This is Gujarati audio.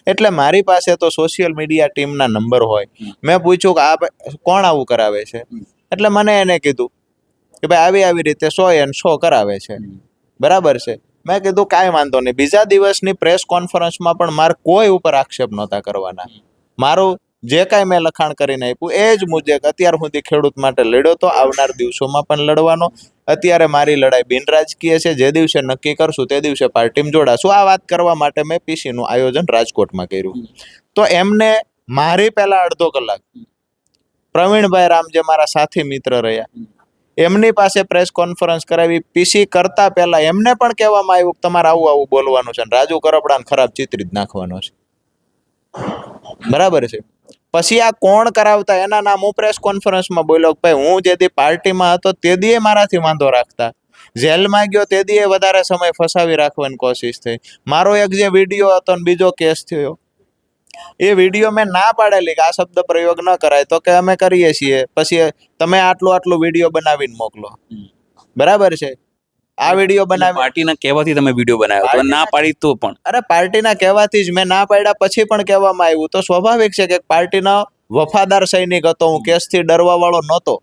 એટલે મારી પાસે તો સોશિયલ મીડિયા ટીમના નંબર હોય. મેં પૂછ્યું કે આ કોણ આવું કરાવે છે, એટલે મને એને કીધું કે ભાઈ આવી આવી રીતે 100 કરાવે છે. બરાબર છે. મેં કીધું કાંઈ વાંધો નહીં. બીજા દિવસની પ્રેસ કોન્ફરન્સમાં પણ મારે કોઈ ઉપર આક્ષેપ નહોતા કરવાના. મારું જે કાંઈ મેં લખાણ કરીને આપ્યું એ જ મુજબ અત્યાર સુધી ખેડૂત માટે લડ્યો તો, આવનાર દિવસોમાં પણ લડવાનો. અત્યારે મારી લડાઈ બિનરાજકીય છે. જે દિવસે નક્કી કરશું તે દિવસે પાર્ટીમાં જોડાશું. આ વાત કરવા માટે મેં પીસીનું આયોજન રાજકોટમાં કર્યું. તો એમને મારી પહેલા અડધો કલાક પ્રવીણભાઈ રામ જે મારા સાથી મિત્ર રહ્યા, એમની પાસે પ્રેસ કોન્ફરન્સ કરાવી. પીસી કરતા પહેલા એમને પણ કહેવામાં આવ્યું કે તમારે આવું આવું બોલવાનું છે, રાજુ કરપડાને ખરાબ ચિત્રિત નાખવાનો છે. બરાબર છે. પછી આ કોણ કરાવતા એના નામ હું પ્રેસ કોન્ફરન્સમાં બોલ્યો. ભાઈ હું જે દી પાર્ટીમાં હતો તે દીએ મારાથી વાંધો રાખતા, જેલમાં ગયો તે દીએ વધારે સમય ફસાવી રાખવાની કોશિશ થઈ. મારો એક જે વિડીયો હતો ને બીજો કેસ થયો, એ વિડીયો મેં ના પાડેલી કે આ શબ્દ પ્રયોગ ન કરાય, તો કે અમે કરીએ છીએ. પછી તમે આટલું વિડીયો બનાવીને મોકલો. બરાબર છે. આ વિડીયો બનાવી પાર્ટીના કહેવાથી તમે વિડીયો બનાવ્યો, તમે ના પાડી તો પણ અરે પાર્ટીના કહેવાથી જ મેં ના પાડ્યા. પછી પણ કહેવામાં આવ્યું તો સ્વાભાવિક છે કે પાર્ટીનો વફાદાર સૈનિક હતો હું, કેસથી ડરવા વાળો નહોતો.